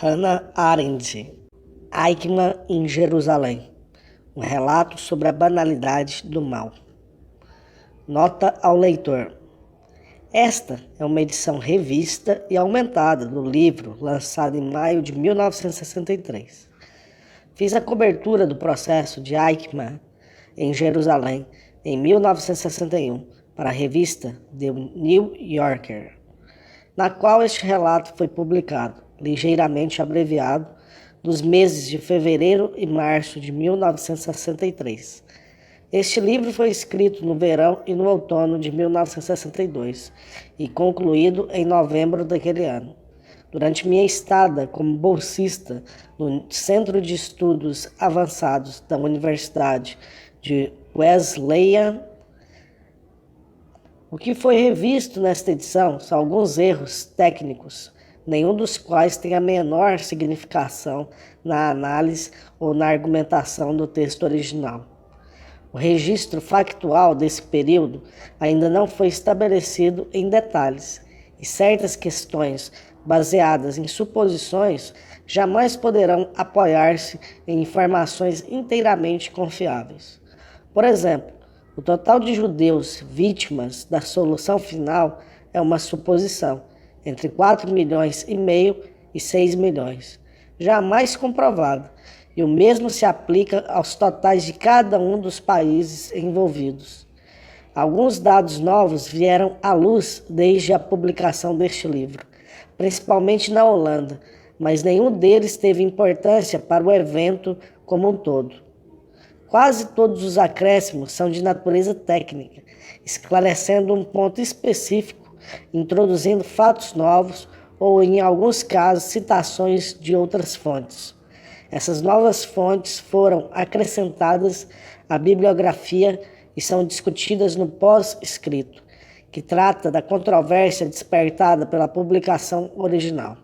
Hannah Arendt, Eichmann em Jerusalém, um relato sobre a banalidade do mal. Nota ao leitor. Esta é uma edição revista e aumentada do livro lançado em maio de 1963. Fiz a cobertura do processo de Eichmann em Jerusalém em 1961 para a revista The New Yorker, na qual este relato foi publicado, ligeiramente abreviado, dos meses de fevereiro e março de 1963. Este livro foi escrito no verão e no outono de 1962 e concluído em novembro daquele ano. Durante minha estada como bolsista no Centro de Estudos Avançados da Universidade de Wesleyan, o que foi revisto nesta edição são alguns erros técnicos, nenhum dos quais tem a menor significação na análise ou na argumentação do texto original. O registro factual desse período ainda não foi estabelecido em detalhes, e certas questões baseadas em suposições jamais poderão apoiar-se em informações inteiramente confiáveis. Por exemplo, o total de judeus vítimas da solução final é uma suposição, entre 4,5 milhões e 6 milhões, jamais comprovada, e o mesmo se aplica aos totais de cada um dos países envolvidos. Alguns dados novos vieram à luz desde a publicação deste livro, principalmente na Holanda, mas nenhum deles teve importância para o evento como um todo. Quase todos os acréscimos são de natureza técnica, esclarecendo um ponto específico, introduzindo fatos novos ou, em alguns casos, citações de outras fontes. Essas novas fontes foram acrescentadas à bibliografia e são discutidas no pós-escrito, que trata da controvérsia despertada pela publicação original.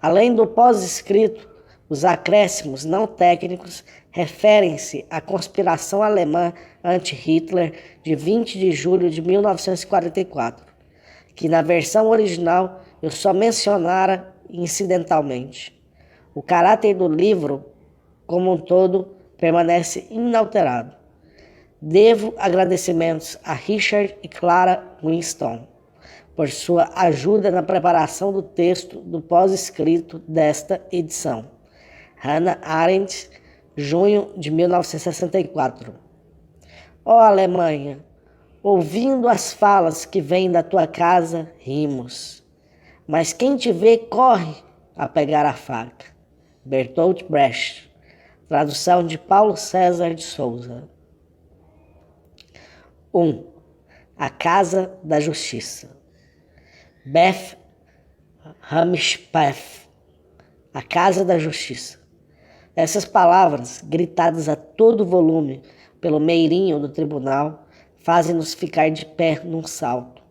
Além do pós-escrito, os acréscimos não técnicos referem-se à conspiração alemã anti-Hitler de 20 de julho de 1944, que na versão original eu só mencionara incidentalmente. O caráter do livro, como um todo, permanece inalterado. Devo agradecimentos a Richard e Clara Winston por sua ajuda na preparação do texto do pós-escrito desta edição. Hannah Arendt, junho de 1964. Ó Alemanha, ouvindo as falas que vêm da tua casa, rimos. Mas quem te vê, corre a pegar a faca. Bertolt Brecht, tradução de Paulo César de Souza. 1. A Casa da Justiça. Beth Ramspath, a Casa da Justiça. Essas palavras, gritadas a todo volume pelo meirinho do tribunal, fazem-nos ficar de pé num salto,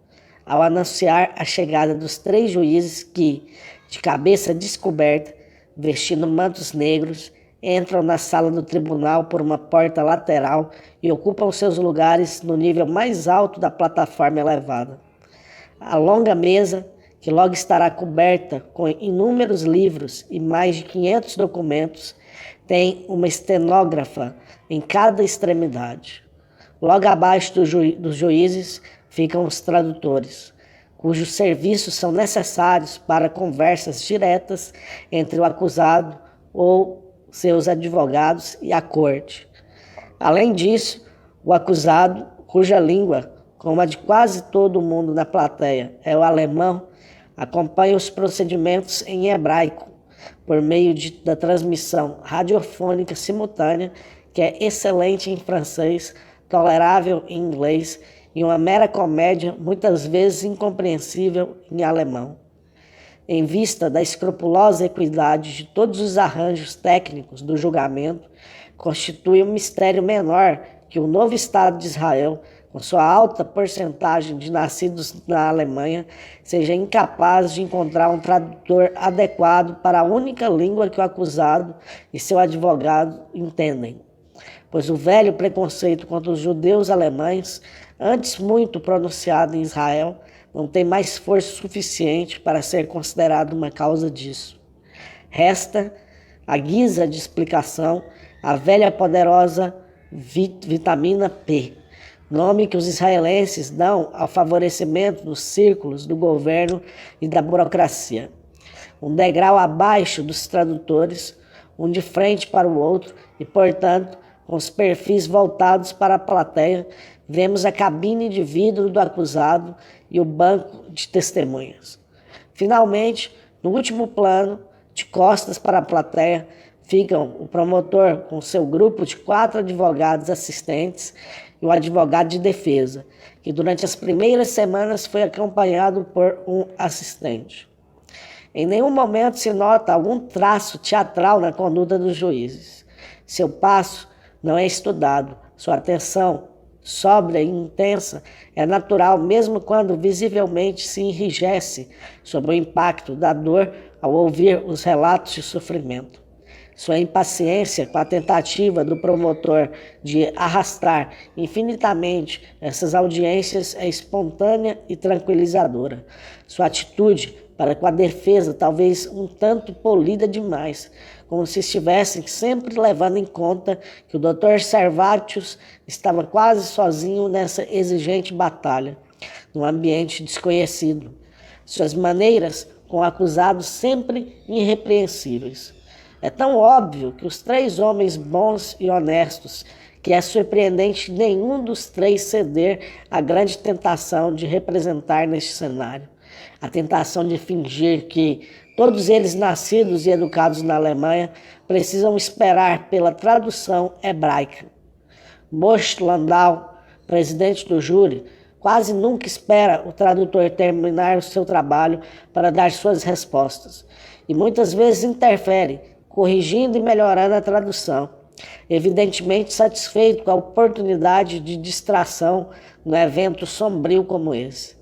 ao anunciar a chegada dos 3 juízes que, de cabeça descoberta, vestindo mantos negros, entram na sala do tribunal por uma porta lateral e ocupam seus lugares no nível mais alto da plataforma elevada. A longa mesa, que logo estará coberta com inúmeros livros e mais de 500 documentos, tem uma estenógrafa em cada extremidade. Logo abaixo dos juízes ficam os tradutores, cujos serviços são necessários para conversas diretas entre o acusado ou seus advogados e a corte. Além disso, o acusado, cuja língua, como a de quase todo mundo na plateia, é o alemão, acompanha os procedimentos em hebraico, por meio da transmissão radiofônica simultânea, que é excelente em francês, tolerável em inglês e uma mera comédia, muitas vezes incompreensível em alemão. Em vista da escrupulosa equidade de todos os arranjos técnicos do julgamento, constitui um mistério menor que o novo Estado de Israel, com sua alta porcentagem de nascidos na Alemanha, seja incapaz de encontrar um tradutor adequado para a única língua que o acusado e seu advogado entendem. Pois o velho preconceito contra os judeus alemães, antes muito pronunciado em Israel, não tem mais força suficiente para ser considerado uma causa disso. Resta, à guisa de explicação, a velha poderosa vitamina P, nome que os israelenses dão ao favorecimento dos círculos do governo e da burocracia. Um degrau abaixo dos tradutores, um de frente para o outro e, portanto, com os perfis voltados para a plateia, vemos a cabine de vidro do acusado e o banco de testemunhas. Finalmente, no último plano, de costas para a plateia, ficam o promotor com seu grupo de 4 advogados assistentes e o advogado de defesa, que durante as primeiras semanas foi acompanhado por um assistente. Em nenhum momento se nota algum traço teatral na conduta dos juízes. Seu passo não é estudado, sua atenção, sóbria e intensa, é natural mesmo quando visivelmente se enrijece sob o impacto da dor ao ouvir os relatos de sofrimento. Sua impaciência com a tentativa do promotor de arrastar infinitamente essas audiências é espontânea e tranquilizadora. Sua atitude para com a defesa talvez um tanto polida demais, como se estivessem sempre levando em conta que o Dr. Servatius estava quase sozinho nessa exigente batalha, num ambiente desconhecido. Suas maneiras com acusados sempre irrepreensíveis. É tão óbvio que os 3 homens bons e honestos que é surpreendente nenhum dos 3 ceder à grande tentação de representar neste cenário. A tentação de fingir que todos eles nascidos e educados na Alemanha precisam esperar pela tradução hebraica. Moshe Landau, presidente do júri, quase nunca espera o tradutor terminar o seu trabalho para dar suas respostas, e muitas vezes interfere, corrigindo e melhorando a tradução, evidentemente satisfeito com a oportunidade de distração num evento sombrio como esse.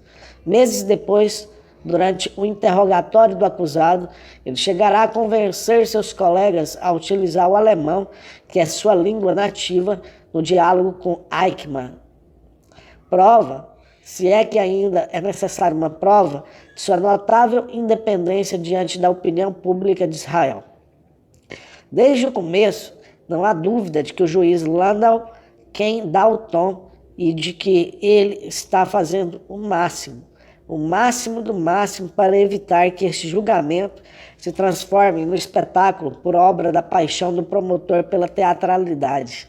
Meses depois, durante o interrogatório do acusado, ele chegará a convencer seus colegas a utilizar o alemão, que é sua língua nativa, no diálogo com Eichmann. Prova, se é que ainda é necessária uma prova, de sua notável independência diante da opinião pública de Israel. Desde o começo, não há dúvida de que o juiz Landau quem dá o tom e de que ele está fazendo o máximo do máximo para evitar que este julgamento se transforme no espetáculo por obra da paixão do promotor pela teatralidade.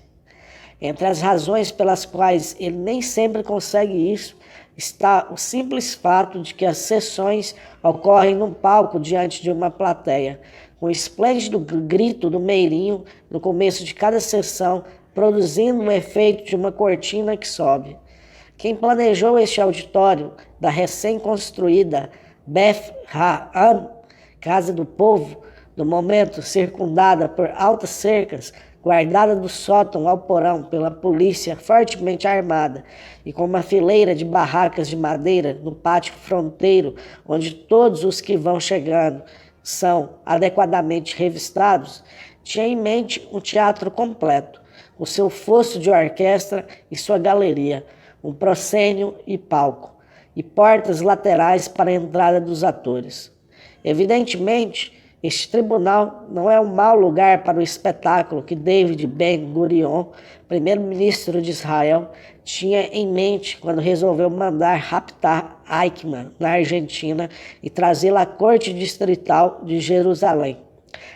Entre as razões pelas quais ele nem sempre consegue isso, está o simples fato de que as sessões ocorrem num palco diante de uma plateia, com o esplêndido grito do meirinho no começo de cada sessão, produzindo um efeito de uma cortina que sobe. Quem planejou este auditório da recém-construída Beth Ha'am, Casa do Povo, no momento circundada por altas cercas, guardada do sótão ao porão pela polícia fortemente armada e com uma fileira de barracas de madeira no pátio fronteiro, onde todos os que vão chegando são adequadamente revistados, tinha em mente um teatro completo, com seu fosso de orquestra e sua galeria, um proscênio e palco, e portas laterais para a entrada dos atores. Evidentemente, este tribunal não é um mau lugar para o espetáculo que David Ben-Gurion, primeiro-ministro de Israel, tinha em mente quando resolveu mandar raptar Eichmann na Argentina e trazê-lo à corte distrital de Jerusalém,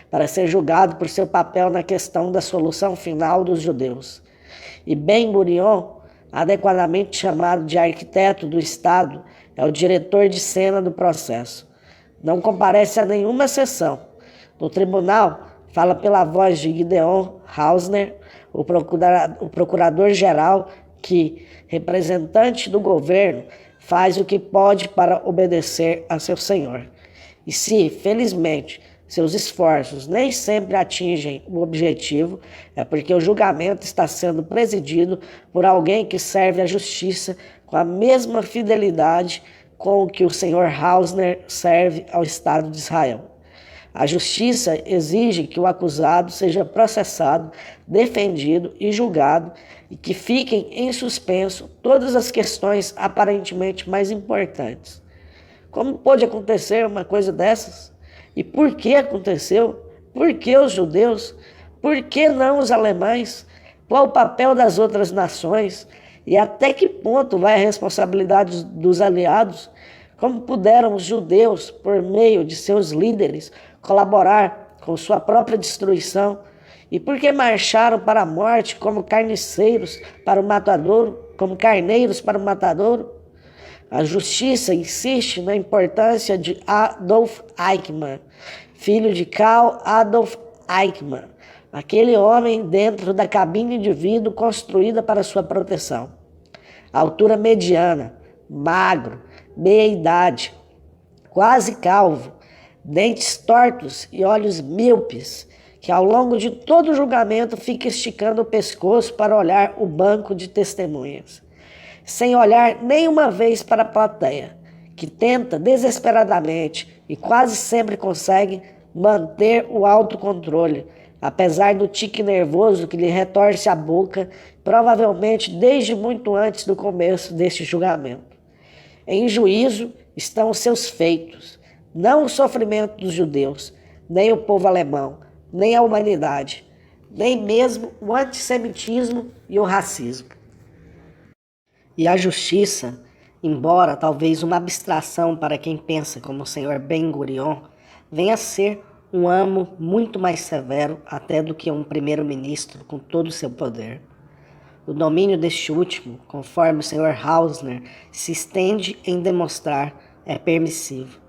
para ser julgado por seu papel na questão da solução final dos judeus. E Ben-Gurion, adequadamente chamado de arquiteto do Estado, é o diretor de cena do processo. Não comparece a nenhuma sessão. No tribunal, fala pela voz de Gideon Hausner, o procurador-geral que, representante do governo, faz o que pode para obedecer a seu senhor. E se, felizmente, seus esforços nem sempre atingem o objetivo, é porque o julgamento está sendo presidido por alguém que serve à justiça com a mesma fidelidade com que o senhor Hausner serve ao Estado de Israel. A justiça exige que o acusado seja processado, defendido e julgado e que fiquem em suspenso todas as questões aparentemente mais importantes. Como pode acontecer uma coisa dessas? E por que aconteceu? Por que os judeus? Por que não os alemães? Qual o papel das outras nações? E até que ponto vai a responsabilidade dos aliados? Como puderam os judeus, por meio de seus líderes, colaborar com sua própria destruição? E por que marcharam para a morte como carniceiros para o matadouro, como carneiros para o matadouro? A justiça insiste na importância de Adolf Eichmann, filho de Karl Adolf Eichmann, aquele homem dentro da cabine de vidro construída para sua proteção. Altura mediana, magro, meia-idade, quase calvo, dentes tortos e olhos míopes, que ao longo de todo o julgamento fica esticando o pescoço para olhar o banco de testemunhas, sem olhar nenhuma vez para a plateia, que tenta desesperadamente e quase sempre consegue manter o autocontrole, apesar do tique nervoso que lhe retorce a boca, provavelmente desde muito antes do começo deste julgamento. Em juízo estão os seus feitos, não o sofrimento dos judeus, nem o povo alemão, nem a humanidade, nem mesmo o antissemitismo e o racismo. E a justiça, embora talvez uma abstração para quem pensa como o senhor Ben-Gurion, venha a ser um amo muito mais severo até do que um primeiro-ministro com todo o seu poder. O domínio deste último, conforme o senhor Hausner se estende em demonstrar, é permissivo.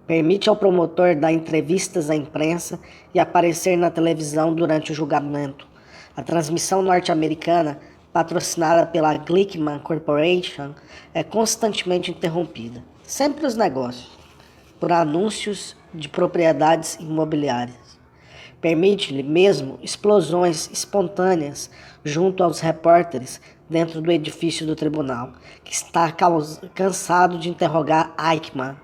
Permite ao promotor dar entrevistas à imprensa e aparecer na televisão durante o julgamento. A transmissão norte-americana, patrocinada pela Glickman Corporation, é constantemente interrompida, sempre os negócios, por anúncios de propriedades imobiliárias. Permite-lhe mesmo explosões espontâneas junto aos repórteres dentro do edifício do tribunal, que está cansado de interrogar Eichmann,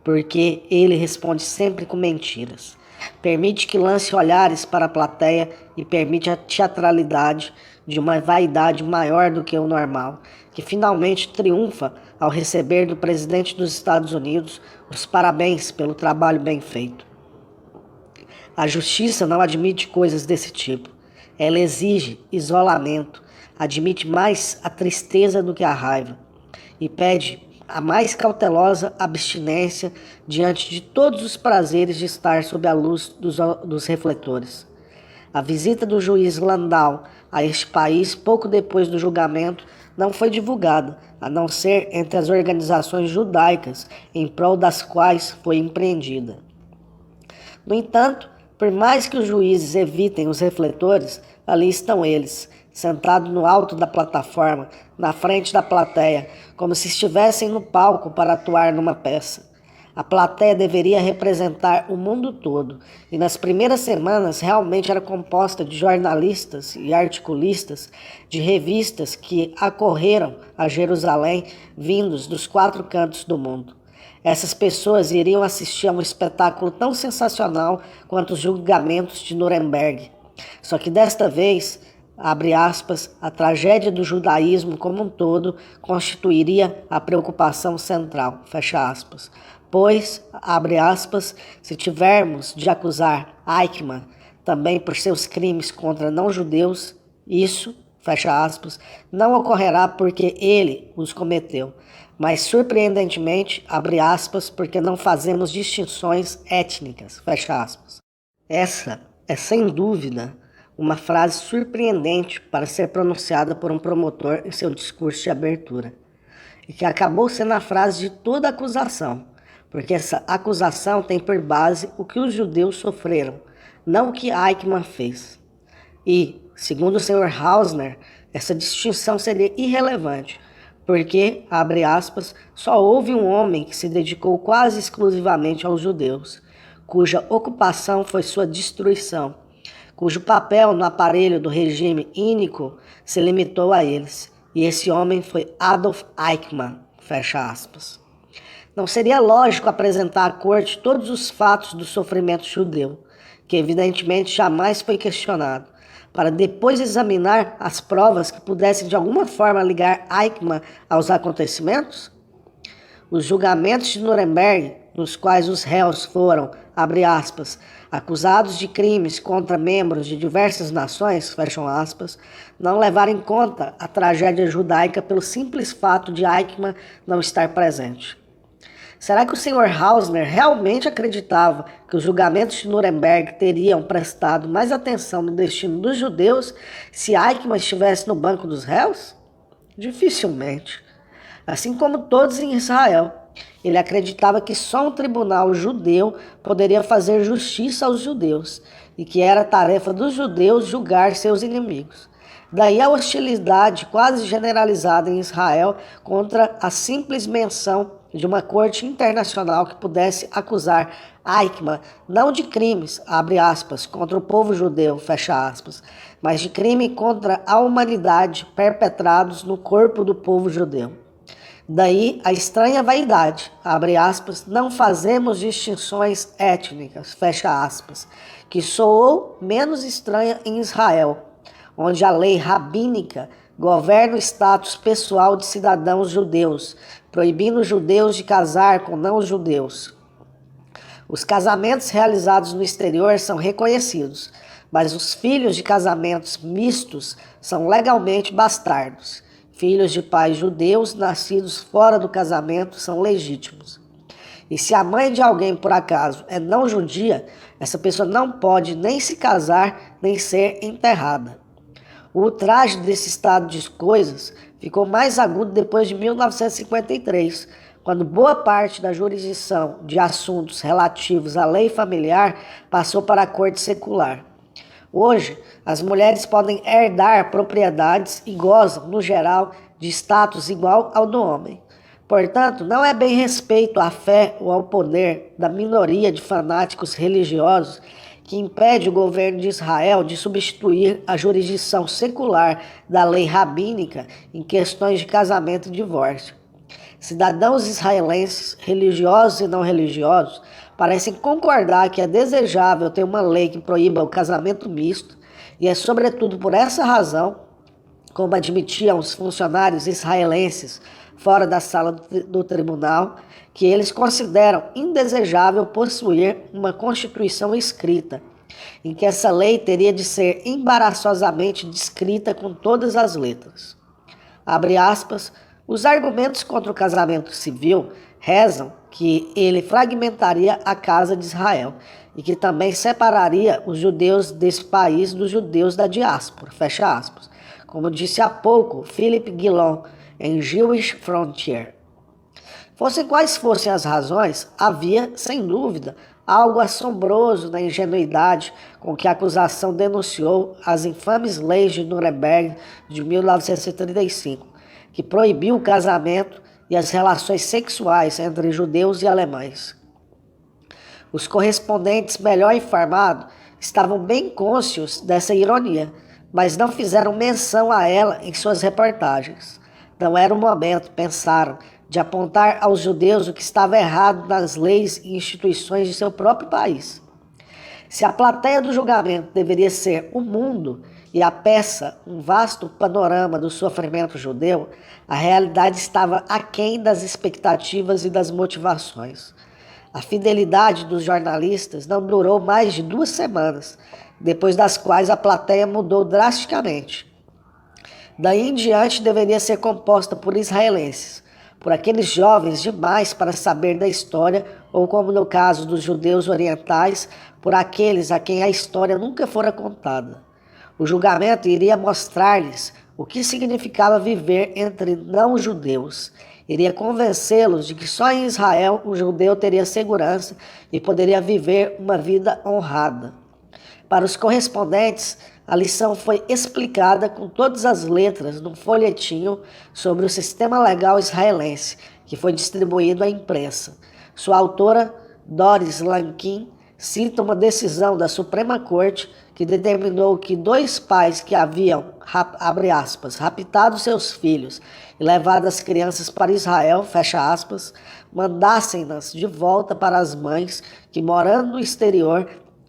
porque ele responde sempre com mentiras. Permite que lance olhares para a plateia e permite a teatralidade de uma vaidade maior do que o normal, que finalmente triunfa ao receber do presidente dos Estados Unidos os parabéns pelo trabalho bem feito. A justiça não admite coisas desse tipo. Ela exige isolamento, admite mais a tristeza do que a raiva e pede a mais cautelosa abstinência diante de todos os prazeres de estar sob a luz dos refletores. A visita do juiz Landau a este país pouco depois do julgamento não foi divulgada, a não ser entre as organizações judaicas em prol das quais foi empreendida. No entanto, por mais que os juízes evitem os refletores, ali estão eles, sentados no alto da plataforma, na frente da plateia, como se estivessem no palco para atuar numa peça. A plateia deveria representar o mundo todo, e nas primeiras semanas realmente era composta de jornalistas e articulistas de revistas que acorreram a Jerusalém vindos dos 4 cantos do mundo. Essas pessoas iriam assistir a um espetáculo tão sensacional quanto os julgamentos de Nuremberg. Só que desta vez, abre aspas, a tragédia do judaísmo como um todo constituiria a preocupação central, fecha aspas. Pois, abre aspas, se tivermos de acusar Eichmann também por seus crimes contra não-judeus, isso, fecha aspas, não ocorrerá porque ele os cometeu, mas surpreendentemente, abre aspas, porque não fazemos distinções étnicas, fecha aspas. Essa é, sem dúvida, uma frase surpreendente para ser pronunciada por um promotor em seu discurso de abertura, e que acabou sendo a frase de toda a acusação, porque essa acusação tem por base o que os judeus sofreram, não o que Eichmann fez. E, segundo o Sr. Hausner, essa distinção seria irrelevante, porque, abre aspas, só houve um homem que se dedicou quase exclusivamente aos judeus, cuja ocupação foi sua destruição, cujo papel no aparelho do regime ínico se limitou a eles, e esse homem foi Adolf Eichmann, fecha aspas. Não seria lógico apresentar à corte todos os fatos do sofrimento judeu, que evidentemente jamais foi questionado, para depois examinar as provas que pudessem de alguma forma ligar Eichmann aos acontecimentos? Os julgamentos de Nuremberg, nos quais os réus foram, abre aspas, acusados de crimes contra membros de diversas nações, fecham aspas, não levaram em conta a tragédia judaica pelo simples fato de Eichmann não estar presente. Será que o Sr. Hausner realmente acreditava que os julgamentos de Nuremberg teriam prestado mais atenção no destino dos judeus se Eichmann estivesse no banco dos réus? Dificilmente. Assim como todos em Israel, ele acreditava que só um tribunal judeu poderia fazer justiça aos judeus e que era tarefa dos judeus julgar seus inimigos. Daí a hostilidade quase generalizada em Israel contra a simples menção de uma corte internacional que pudesse acusar Eichmann não de crimes, abre aspas, contra o povo judeu, fecha aspas, mas de crime contra a humanidade perpetrados no corpo do povo judeu. Daí a estranha vaidade, abre aspas, não fazemos distinções étnicas, fecha aspas, que soou menos estranha em Israel, onde a lei rabínica governa o status pessoal de cidadãos judeus, proibindo os judeus de casar com não-judeus. Os casamentos realizados no exterior são reconhecidos, mas os filhos de casamentos mistos são legalmente bastardos. Filhos de pais judeus nascidos fora do casamento são legítimos. E se a mãe de alguém, por acaso, é não judia, essa pessoa não pode nem se casar, nem ser enterrada. O ultraje desse estado de coisas ficou mais agudo depois de 1953, quando boa parte da jurisdição de assuntos relativos à lei familiar passou para a corte secular. Hoje, as mulheres podem herdar propriedades e gozam, no geral, de status igual ao do homem. Portanto, não é bem respeito à fé ou ao poder da minoria de fanáticos religiosos que impede o governo de Israel de substituir a jurisdição secular da lei rabínica em questões de casamento e divórcio. Cidadãos israelenses, religiosos e não religiosos, parecem concordar que é desejável ter uma lei que proíba o casamento misto, e é sobretudo por essa razão, como admitiam os funcionários israelenses fora da sala do tribunal, que eles consideram indesejável possuir uma constituição escrita, em que essa lei teria de ser embaraçosamente descrita com todas as letras. Abre aspas, os argumentos contra o casamento civil rezam que ele fragmentaria a casa de Israel e que também separaria os judeus desse país dos judeus da diáspora, fecha aspas, como disse há pouco Philip Gillon em Jewish Frontier. Fossem quais fossem as razões, havia, sem dúvida, algo assombroso na ingenuidade com que a acusação denunciou as infames leis de Nuremberg de 1935, que proibiu o casamento e as relações sexuais entre judeus e alemães. Os correspondentes melhor informados estavam bem cônscios dessa ironia, mas não fizeram menção a ela em suas reportagens. Não era o momento, pensaram, de apontar aos judeus o que estava errado nas leis e instituições de seu próprio país. Se a plateia do julgamento deveria ser o mundo e a peça um vasto panorama do sofrimento judeu, a realidade estava aquém das expectativas e das motivações. A fidelidade dos jornalistas não durou mais de 2 semanas, depois das quais a plateia mudou drasticamente. Daí em diante deveria ser composta por israelenses, por aqueles jovens demais para saber da história, ou como no caso dos judeus orientais, por aqueles a quem a história nunca fora contada. O julgamento iria mostrar-lhes o que significava viver entre não-judeus. Iria convencê-los de que só em Israel um judeu teria segurança e poderia viver uma vida honrada. Para os correspondentes, a lição foi explicada com todas as letras num folhetinho sobre o sistema legal israelense, que foi distribuído à imprensa. Sua autora, Doris Lankin, cita uma decisão da Suprema Corte que determinou que 2 pais que haviam, abre aspas, raptado seus filhos e levado as crianças para Israel, fecha aspas, mandassem-nas de volta para as mães que, morando no exterior,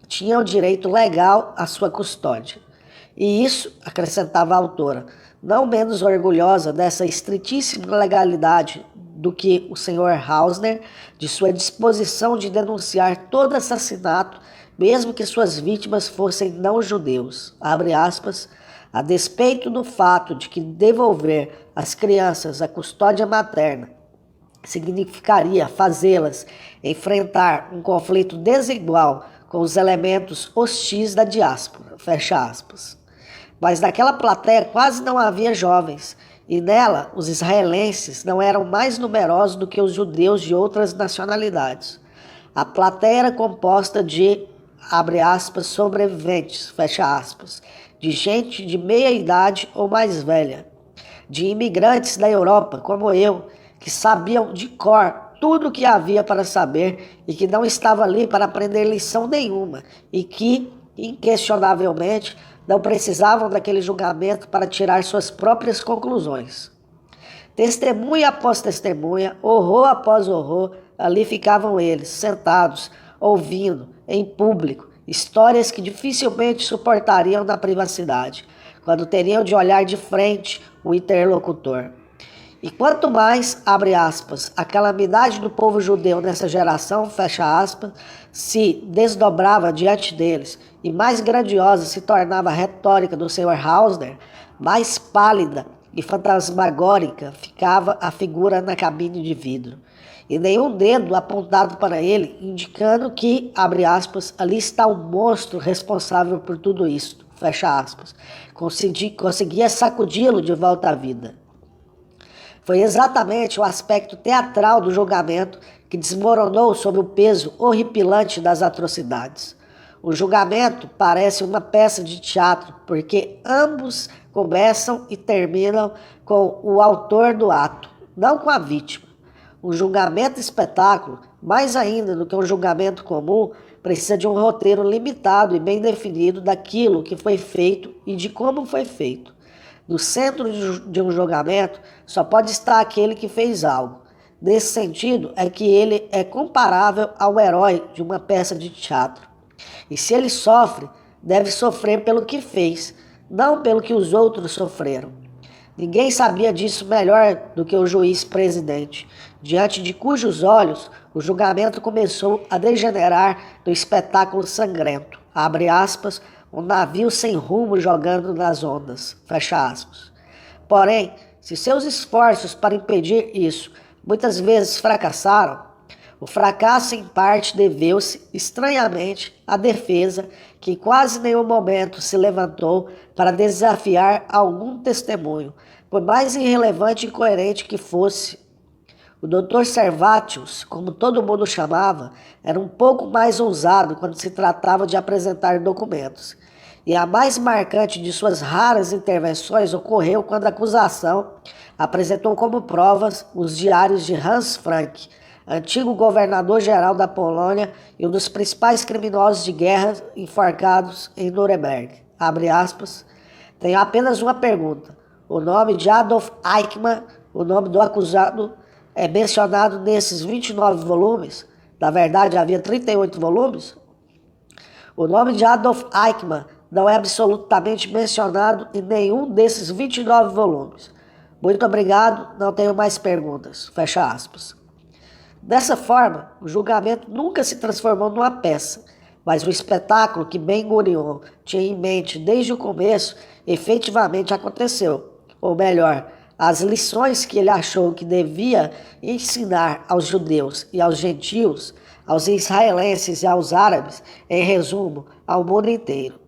tinham direito legal à sua custódia. E isso, acrescentava a autora, não menos orgulhosa dessa estritíssima legalidade do que o Sr. Hausner de sua disposição de denunciar todo assassinato, mesmo que suas vítimas fossem não-judeus. Abre aspas. A despeito do fato de que devolver as crianças à custódia materna significaria fazê-las enfrentar um conflito desigual com os elementos hostis da diáspora, fecha aspas. Mas naquela plateia quase não havia jovens, e nela os israelenses não eram mais numerosos do que os judeus de outras nacionalidades. A plateia era composta de, abre aspas, sobreviventes, fecha aspas, de gente de meia idade ou mais velha, de imigrantes da Europa, como eu, que sabiam de cor tudo o que havia para saber e que não estava ali para aprender lição nenhuma e que, inquestionavelmente, não precisavam daquele julgamento para tirar suas próprias conclusões. Testemunha após testemunha, horror após horror, ali ficavam eles, sentados, ouvindo, em público, histórias que dificilmente suportariam na privacidade, quando teriam de olhar de frente o interlocutor. E quanto mais, abre aspas, a calamidade do povo judeu nessa geração, fecha aspas, se desdobrava diante deles, e mais grandiosa se tornava a retórica do Sr. Hausner, mais pálida e fantasmagórica ficava a figura na cabine de vidro. E nenhum dedo apontado para ele, indicando que, abre aspas, ali está o monstro responsável por tudo isso, fecha aspas. Conseguia sacudi-lo de volta à vida. Foi exatamente o aspecto teatral do julgamento que desmoronou sob o peso horripilante das atrocidades. O julgamento parece uma peça de teatro, porque ambos começam e terminam com o autor do ato, não com a vítima. O julgamento espetáculo, mais ainda do que um julgamento comum, precisa de um roteiro limitado e bem definido daquilo que foi feito e de como foi feito. No centro de um julgamento só pode estar aquele que fez algo. Nesse sentido, é que ele é comparável ao herói de uma peça de teatro. E se ele sofre, deve sofrer pelo que fez, não pelo que os outros sofreram. Ninguém sabia disso melhor do que o juiz-presidente, diante de cujos olhos o julgamento começou a degenerar no espetáculo sangrento. Abre aspas, um navio sem rumo jogando nas ondas, fecha aspas. Porém, se seus esforços para impedir isso muitas vezes fracassaram, o fracasso em parte deveu-se, estranhamente, à defesa que em quase nenhum momento se levantou para desafiar algum testemunho, por mais irrelevante e incoerente que fosse. O Dr. Servatius, como todo mundo o chamava, era um pouco mais ousado quando se tratava de apresentar documentos. E a mais marcante de suas raras intervenções ocorreu quando a acusação apresentou como provas os diários de Hans Frank, antigo governador-geral da Polônia e um dos principais criminosos de guerra enforcados em Nuremberg. Abre aspas. Tenho apenas uma pergunta. O nome de Adolf Eichmann, o nome do acusado, é mencionado nesses 29 volumes? Na verdade, havia 38 volumes? O nome de Adolf Eichmann não é absolutamente mencionado em nenhum desses 29 volumes. Muito obrigado, não tenho mais perguntas. Fecha aspas. Dessa forma, o julgamento nunca se transformou numa peça, mas o espetáculo que Ben-Gurion tinha em mente desde o começo efetivamente aconteceu. Ou melhor, as lições que ele achou que devia ensinar aos judeus e aos gentios, aos israelenses e aos árabes, em resumo, ao mundo inteiro.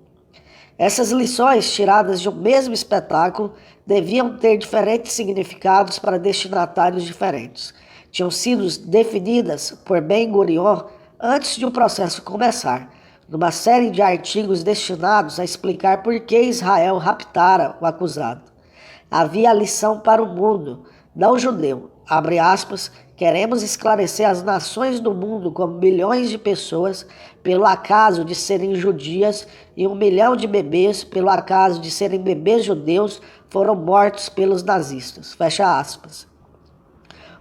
Essas lições, tiradas de um mesmo espetáculo, deviam ter diferentes significados para destinatários diferentes. Tinham sido definidas por Ben-Gurion antes de o processo começar, numa série de artigos destinados a explicar por que Israel raptara o acusado. Havia a lição para o mundo, não judeu. Abre aspas, queremos esclarecer as nações do mundo como milhões de pessoas, pelo acaso de serem judias, e 1 milhão de bebês, pelo acaso de serem bebês judeus, foram mortos pelos nazistas. Fecha aspas.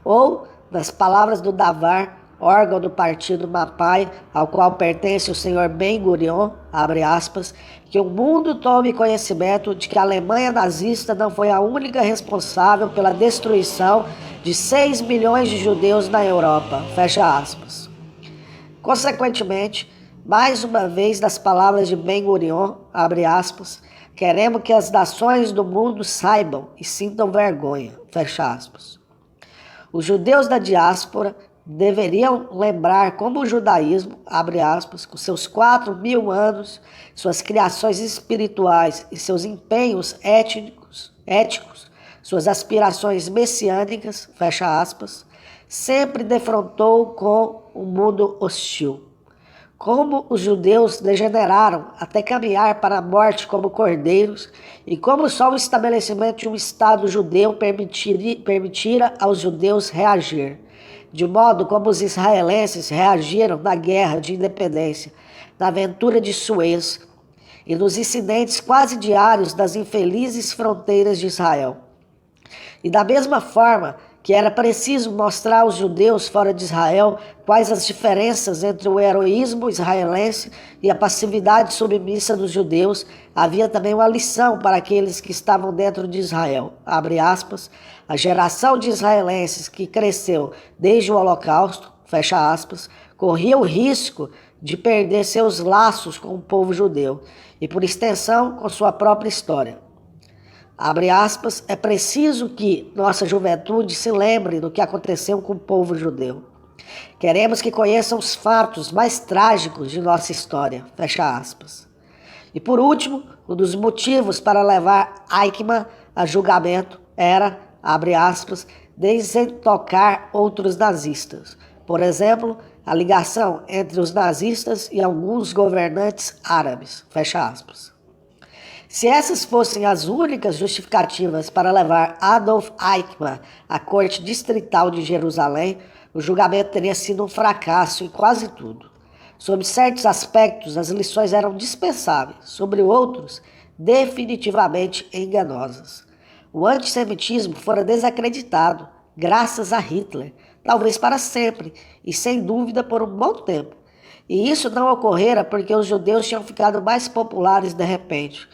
Ou, nas palavras do Davar, órgão do partido Mapai, ao qual pertence o senhor Ben-Gurion, abre aspas, que o mundo tome conhecimento de que a Alemanha nazista não foi a única responsável pela destruição de 6 milhões de judeus na Europa, fecha aspas. Consequentemente, mais uma vez, das palavras de Ben-Gurion, abre aspas, queremos que as nações do mundo saibam e sintam vergonha, fecha aspas. Os judeus da diáspora deveriam lembrar como o judaísmo, abre aspas, com seus 4.000 anos, suas criações espirituais e seus empenhos éticos, suas aspirações messiânicas, fecha aspas, sempre defrontou com um mundo hostil. Como os judeus degeneraram até caminhar para a morte como cordeiros e como só o estabelecimento de um Estado judeu permitira aos judeus reagir, de modo como os israelenses reagiram na guerra de independência, na aventura de Suez e nos incidentes quase diários das infelizes fronteiras de Israel. E da mesma forma que era preciso mostrar aos judeus fora de Israel quais as diferenças entre o heroísmo israelense e a passividade submissa dos judeus, havia também uma lição para aqueles que estavam dentro de Israel. Abre aspas, a geração de israelenses que cresceu desde o Holocausto, fecha aspas, corria o risco de perder seus laços com o povo judeu e, por extensão, com sua própria história. Abre aspas, é preciso que nossa juventude se lembre do que aconteceu com o povo judeu. Queremos que conheçam os fatos mais trágicos de nossa história, fecha aspas. E por último, um dos motivos para levar Eichmann a julgamento era, abre aspas, desentocar outros nazistas. Por exemplo, a ligação entre os nazistas e alguns governantes árabes, fecha aspas. Se essas fossem as únicas justificativas para levar Adolf Eichmann à corte distrital de Jerusalém, o julgamento teria sido um fracasso em quase tudo. Sob certos aspectos, as lições eram dispensáveis, sobre outros, definitivamente enganosas. O antissemitismo fora desacreditado, graças a Hitler, talvez para sempre, e sem dúvida por um bom tempo. E isso não ocorrera porque os judeus tinham ficado mais populares de repente,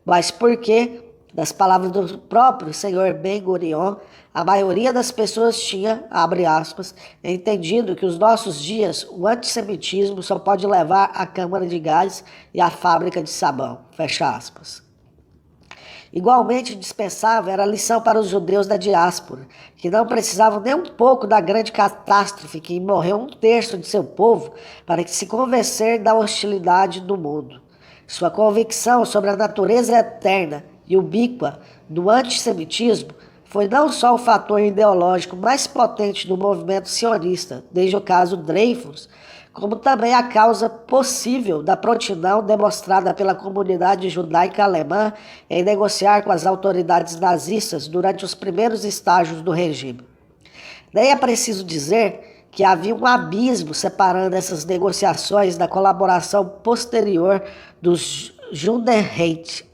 mas porque, das palavras do próprio senhor Ben-Gurion, a maioria das pessoas tinha, abre aspas, entendido que nos nossos dias o antissemitismo só pode levar à câmara de gás e à fábrica de sabão, fecha aspas. Igualmente dispensável era a lição para os judeus da diáspora, que não precisavam nem um pouco da grande catástrofe que morreu 1/3 de seu povo para que se convencer da hostilidade do mundo. Sua convicção sobre a natureza eterna e ubíqua do antissemitismo foi não só o fator ideológico mais potente do movimento sionista, desde o caso Dreyfus, como também a causa possível da prontidão demonstrada pela comunidade judaica alemã em negociar com as autoridades nazistas durante os primeiros estágios do regime. Nem é preciso dizer que havia um abismo separando essas negociações da colaboração posterior dos Judenrecht.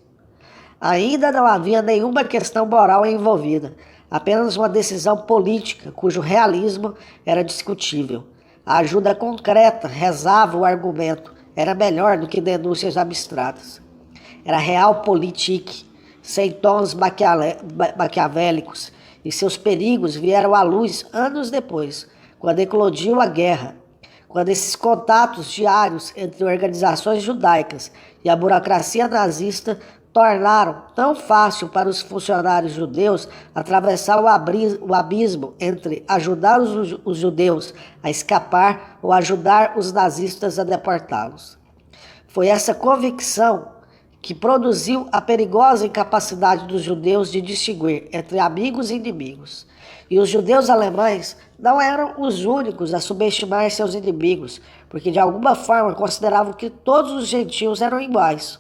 Ainda não havia nenhuma questão moral envolvida, apenas uma decisão política cujo realismo era discutível. A ajuda concreta, rezava o argumento, era melhor do que denúncias abstratas. Era realpolitik, sem tons maquiavélicos, e seus perigos vieram à luz anos depois, quando eclodiu a guerra, quando esses contatos diários entre organizações judaicas e a burocracia nazista tornaram tão fácil para os funcionários judeus atravessar o abismo entre ajudar os judeus a escapar ou ajudar os nazistas a deportá-los. Foi essa convicção que produziu a perigosa incapacidade dos judeus de distinguir entre amigos e inimigos. E os judeus alemães não eram os únicos a subestimar seus inimigos, porque de alguma forma consideravam que todos os gentios eram iguais.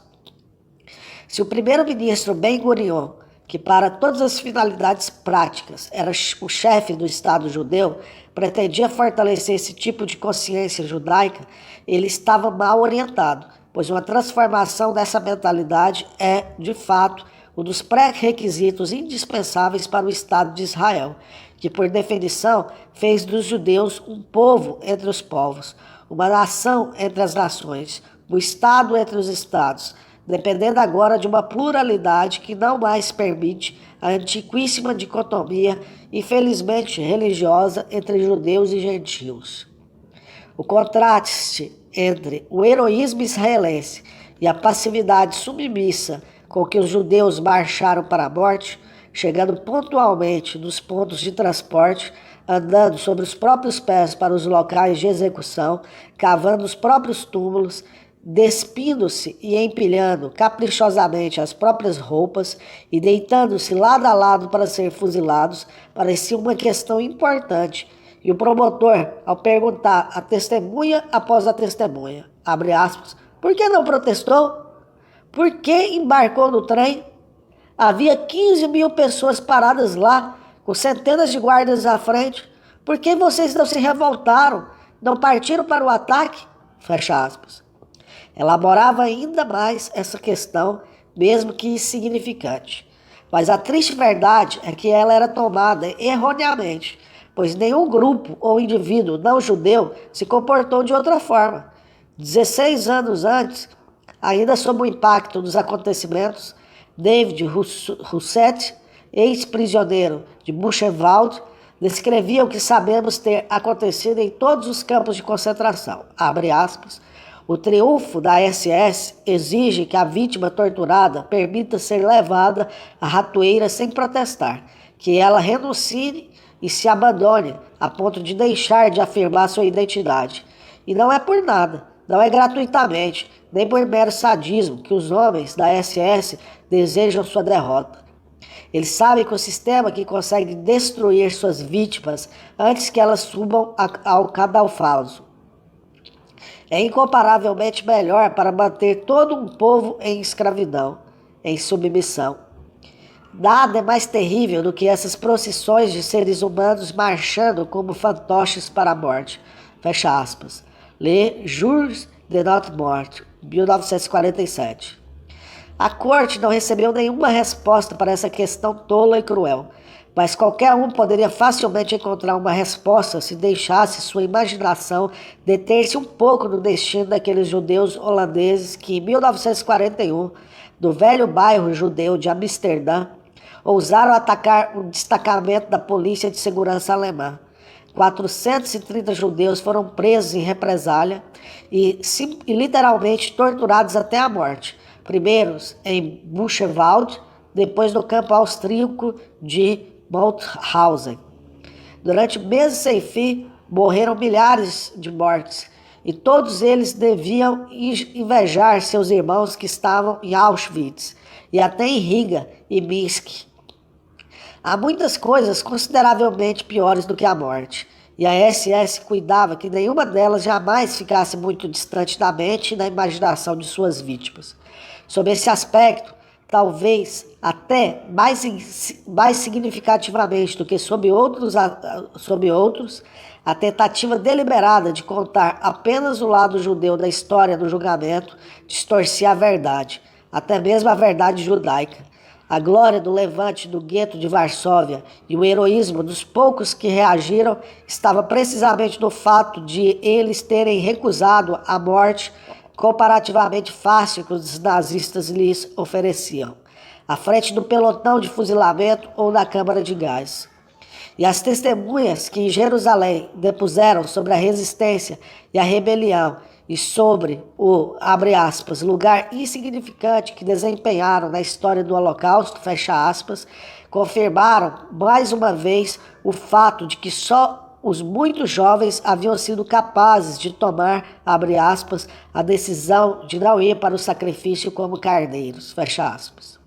Se o primeiro-ministro Ben-Gurion, que para todas as finalidades práticas era o chefe do Estado judeu, pretendia fortalecer esse tipo de consciência judaica, ele estava mal orientado, pois uma transformação dessa mentalidade é, de fato, um dos pré-requisitos indispensáveis para o Estado de Israel, que, por definição, fez dos judeus um povo entre os povos, uma nação entre as nações, um Estado entre os Estados, dependendo agora de uma pluralidade que não mais permite a antiquíssima dicotomia, infelizmente religiosa, entre judeus e gentios. O contraste entre o heroísmo israelense e a passividade submissa com que os judeus marcharam para a morte, chegando pontualmente nos pontos de transporte, andando sobre os próprios pés para os locais de execução, cavando os próprios túmulos, despindo-se e empilhando caprichosamente as próprias roupas e deitando-se lado a lado para ser fuzilados, parecia uma questão importante. E o promotor, ao perguntar a testemunha após a testemunha, abre aspas, por que não protestou? Por que embarcou no trem? Havia 15.000 pessoas paradas lá, com centenas de guardas à frente. Por que vocês não se revoltaram? Não partiram para o ataque? Fecha aspas. Elaborava ainda mais essa questão, mesmo que insignificante. Mas a triste verdade é que ela era tomada erroneamente, pois nenhum grupo ou indivíduo não judeu se comportou de outra forma. 16 anos antes, ainda sob o impacto dos acontecimentos, David Rousset, ex-prisioneiro de Buchenwald, descrevia o que sabemos ter acontecido em todos os campos de concentração. Abre aspas. O triunfo da SS exige que a vítima torturada permita ser levada à ratoeira sem protestar, que ela renuncie e se abandone a ponto de deixar de afirmar sua identidade. E não é por nada, não é gratuitamente, nem por mero sadismo que os homens da SS desejam sua derrota. Eles sabem que o sistema que consegue destruir suas vítimas antes que elas subam ao cadafalso é incomparavelmente melhor para manter todo um povo em escravidão, em submissão. Nada é mais terrível do que essas procissões de seres humanos marchando como fantoches para a morte. Fecha aspas. Lê Jours de notre mort, 1947. A corte não recebeu nenhuma resposta para essa questão tola e cruel, mas qualquer um poderia facilmente encontrar uma resposta se deixasse sua imaginação deter-se um pouco no destino daqueles judeus holandeses que, em 1941, do velho bairro judeu de Amsterdã, ousaram atacar um destacamento da Polícia de Segurança alemã. 430 judeus foram presos em represália e literalmente torturados até a morte. Primeiros em Buchenwald, depois no campo austríaco de Mauthausen. Durante meses sem fim, morreram milhares de mortes, e todos eles deviam invejar seus irmãos que estavam em Auschwitz, e até em Riga e Minsk. Há muitas coisas consideravelmente piores do que a morte, e a SS cuidava que nenhuma delas jamais ficasse muito distante da mente e da imaginação de suas vítimas. Sob esse aspecto, talvez até mais significativamente do que sob outros, a tentativa deliberada de contar apenas o lado judeu da história do julgamento distorcia a verdade, até mesmo a verdade judaica. A glória do levante do gueto de Varsóvia e o heroísmo dos poucos que reagiram estava precisamente no fato de eles terem recusado a morte comparativamente fácil que os nazistas lhes ofereciam, à frente do pelotão de fuzilamento ou da câmara de gás. E as testemunhas que em Jerusalém depuseram sobre a resistência e a rebelião e sobre o, abre aspas, lugar insignificante que desempenharam na história do Holocausto, fecha aspas, confirmaram mais uma vez o fato de que só os muito jovens haviam sido capazes de tomar, abre aspas, a decisão de não ir para o sacrifício como carneiros, fecha aspas.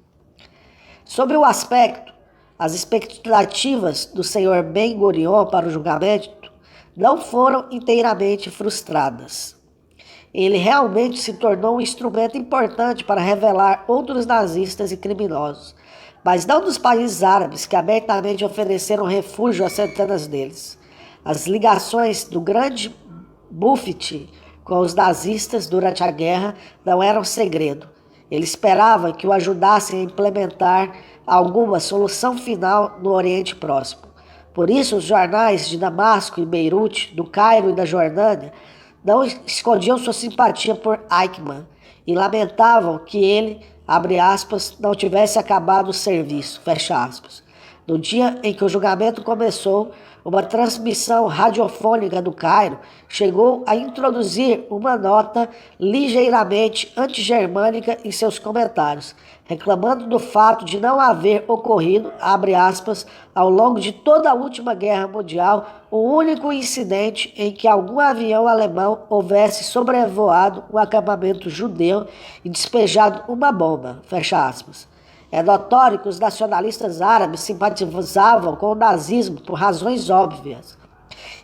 Sobre o aspecto, as expectativas do senhor Ben-Gurion para o julgamento não foram inteiramente frustradas. Ele realmente se tornou um instrumento importante para revelar outros nazistas e criminosos, mas não dos países árabes que abertamente ofereceram refúgio a centenas deles. As ligações do grande Buffett com os nazistas durante a guerra não eram segredo, Ele esperava que o ajudassem a implementar alguma solução final no Oriente Próximo. Por isso, os jornais de Damasco e Beirute, do Cairo e da Jordânia, não escondiam sua simpatia por Eichmann e lamentavam que ele, abre aspas, não tivesse acabado o serviço, fecha aspas. No dia em que o julgamento começou, uma transmissão radiofônica do Cairo chegou a introduzir uma nota ligeiramente antigermânica em seus comentários, reclamando do fato de não haver ocorrido, abre aspas, ao longo de toda a última guerra mundial, um único incidente em que algum avião alemão houvesse sobrevoado um acampamento judeu e despejado uma bomba, fecha aspas. É notório que os nacionalistas árabes simpatizavam com o nazismo por razões óbvias.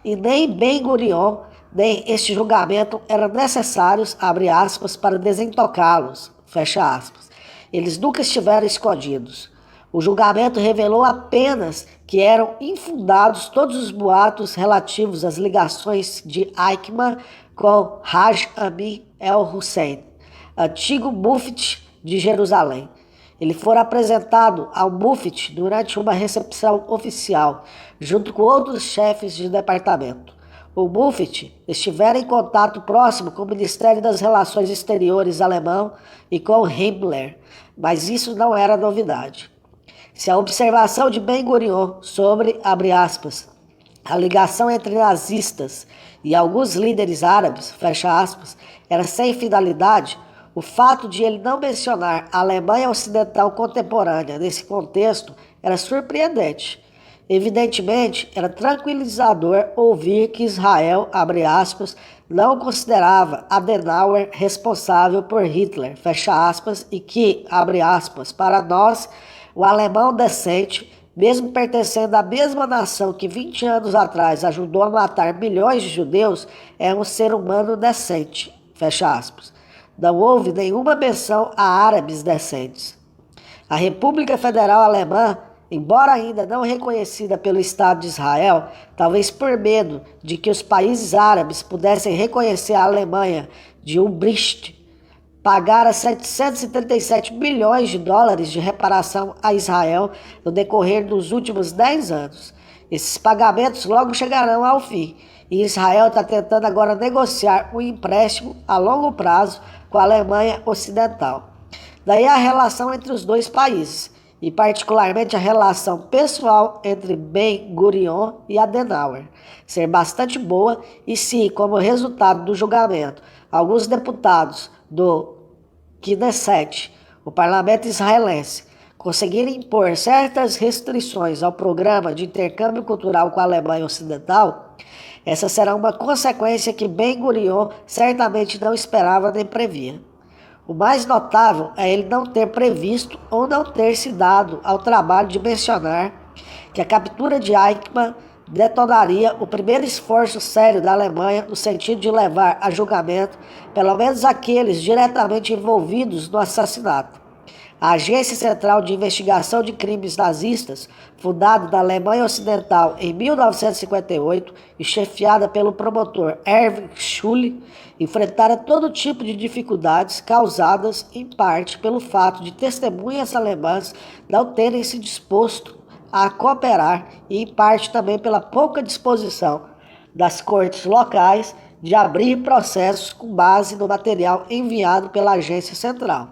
E nem Ben-Gurion, nem este julgamento eram necessários, abre aspas, para desentocá-los, fecha aspas. Eles nunca estiveram escondidos. O julgamento revelou apenas que eram infundados todos os boatos relativos às ligações de Eichmann com Haj Amin el-Hussein, antigo mufti de Jerusalém. Ele foi apresentado ao mufti durante uma recepção oficial, junto com outros chefes de departamento. O mufti estivera em contato próximo com o Ministério das Relações Exteriores alemão e com Himmler, mas isso não era novidade. Se a observação de Ben-Gurion sobre, abre aspas, a ligação entre nazistas e alguns líderes árabes, fecha aspas, era sem finalidade, o fato de ele não mencionar a Alemanha Ocidental contemporânea nesse contexto era surpreendente. Evidentemente, era tranquilizador ouvir que Israel, abre aspas, não considerava Adenauer responsável por Hitler, fecha aspas, e que, abre aspas, para nós, o alemão decente, mesmo pertencendo à mesma nação que 20 anos atrás ajudou a matar milhões de judeus, é um ser humano decente, fecha aspas. Não houve nenhuma menção a árabes decentes. A República Federal Alemã, embora ainda não reconhecida pelo Estado de Israel, talvez por medo de que os países árabes pudessem reconhecer a Alemanha de Ulbricht, pagara 737 bilhões de dólares de reparação a Israel no decorrer dos últimos 10 anos. Esses pagamentos logo chegarão ao fim, e Israel está tentando agora negociar um empréstimo a longo prazo com a Alemanha Ocidental. Daí a relação entre os dois países, e particularmente a relação pessoal entre Ben-Gurion e Adenauer, ser bastante boa e se, como resultado do julgamento, alguns deputados do Knesset, o parlamento israelense, conseguirem impor certas restrições ao programa de intercâmbio cultural com a Alemanha Ocidental, essa será uma consequência que Ben-Gurion certamente não esperava nem previa. O mais notável é ele não ter previsto ou não ter se dado ao trabalho de mencionar que a captura de Eichmann detonaria o primeiro esforço sério da Alemanha no sentido de levar a julgamento pelo menos aqueles diretamente envolvidos no assassinato. A Agência Central de Investigação de Crimes Nazistas, fundada na Alemanha Ocidental em 1958 e chefiada pelo promotor Erwin Schule, enfrentara todo tipo de dificuldades causadas, em parte, pelo fato de testemunhas alemãs não terem se disposto a cooperar e, em parte, também pela pouca disposição das cortes locais de abrir processos com base no material enviado pela Agência Central.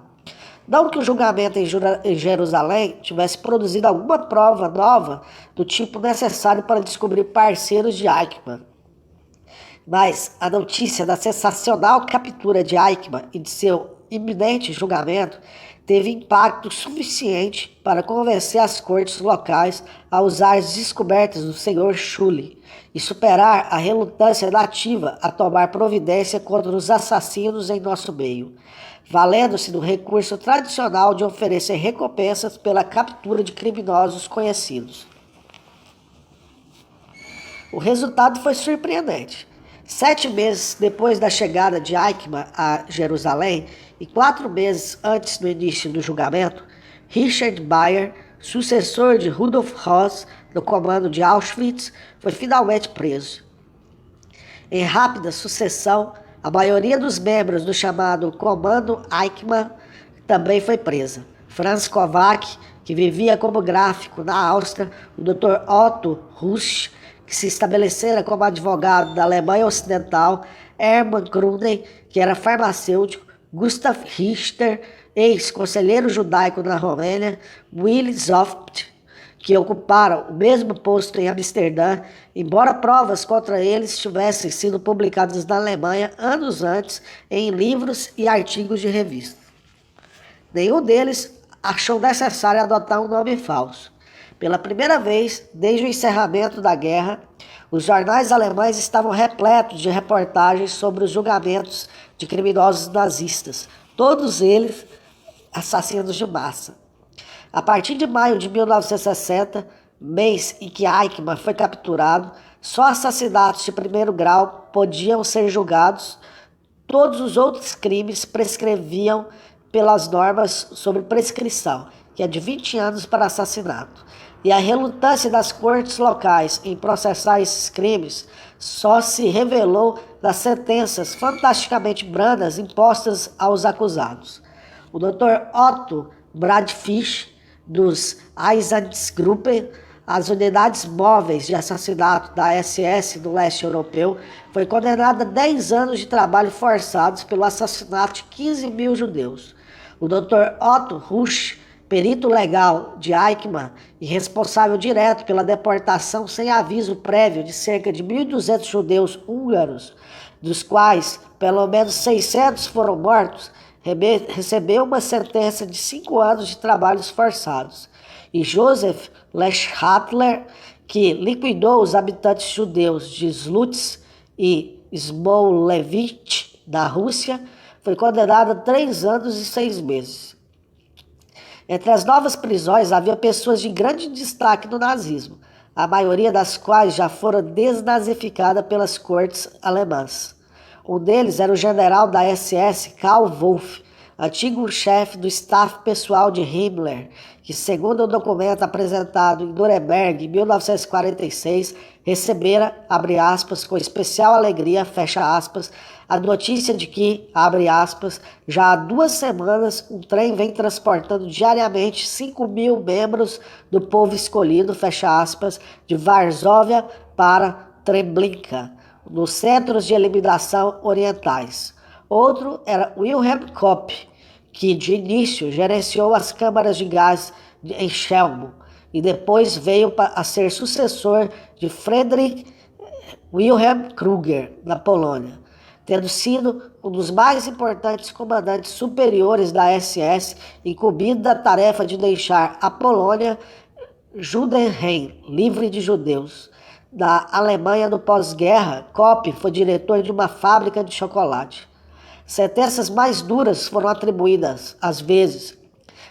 Não que o julgamento em Jerusalém tivesse produzido alguma prova nova do tipo necessário para descobrir parceiros de Eichmann, mas a notícia da sensacional captura de Eichmann e de seu iminente julgamento teve impacto suficiente para convencer as cortes locais a usar as descobertas do senhor Schule e superar a relutância nativa a tomar providência contra os assassinos em nosso meio, valendo-se do recurso tradicional de oferecer recompensas pela captura de criminosos conhecidos. O resultado foi surpreendente. 7 meses depois da chegada de Eichmann a Jerusalém e 4 meses antes do início do julgamento, Richard Bayer, sucessor de Rudolf Höss no comando de Auschwitz, foi finalmente preso. Em rápida sucessão, a maioria dos membros do chamado Comando Eichmann também foi presa. Franz Kovac, que vivia como gráfico na Áustria, o Dr. Otto Rusch, que se estabelecera como advogado da Alemanha Ocidental, Hermann Krünen, que era farmacêutico, Gustav Richter, ex-conselheiro judaico na Romênia, Willy Zoft, que ocuparam o mesmo posto em Amsterdã, embora provas contra eles tivessem sido publicadas na Alemanha anos antes em livros e artigos de revista. Nenhum deles achou necessário adotar um nome falso. Pela primeira vez, desde o encerramento da guerra, os jornais alemães estavam repletos de reportagens sobre os julgamentos de criminosos nazistas, todos eles assassinos de massa. A partir de maio de 1960, mês em que Eichmann foi capturado, só assassinatos de primeiro grau podiam ser julgados. Todos os outros crimes prescreviam pelas normas sobre prescrição, que é de 20 anos para assassinato. E a relutância das cortes locais em processar esses crimes só se revelou nas sentenças fantasticamente brandas impostas aos acusados. O Dr. Otto Bradfisch, dos Einsatzgruppen, as unidades móveis de assassinato da SS do leste europeu, foi condenado a 10 anos de trabalho forçados pelo assassinato de 15 mil judeus. O Dr. Otto Rusch, perito legal de Eichmann e responsável direto pela deportação sem aviso prévio de cerca de 1.200 judeus húngaros, dos quais pelo menos 600 foram mortos, recebeu uma sentença de 5 anos de trabalhos forçados. E Joseph Leschatler, que liquidou os habitantes judeus de Slutsk e Smolevitch, da Rússia, foi condenado a 3 anos e 6 meses. Entre as novas prisões havia pessoas de grande destaque no nazismo, a maioria das quais já foram desnazificadas pelas cortes alemãs. Um deles era o general da SS Karl Wolff, antigo chefe do staff pessoal de Himmler, que, segundo o documento apresentado em Nuremberg em 1946, recebera, abre aspas, com especial alegria, fecha aspas, a notícia de que, abre aspas, já há 2 semanas um trem vem transportando diariamente 5.000 membros do povo escolhido, fecha aspas, de Varsóvia para Treblinka, nos centros de eliminação orientais. Outro era Wilhelm Kopp, que de início gerenciou as câmaras de gás em Chelmno e depois veio a ser sucessor de Friedrich Wilhelm Krüger, na Polônia, tendo sido um dos mais importantes comandantes superiores da SS, incumbido da tarefa de deixar a Polônia Judenrein, livre de judeus. Da Alemanha no pós-guerra, Kopp foi diretor de uma fábrica de chocolate. Sentenças mais duras foram atribuídas, às vezes,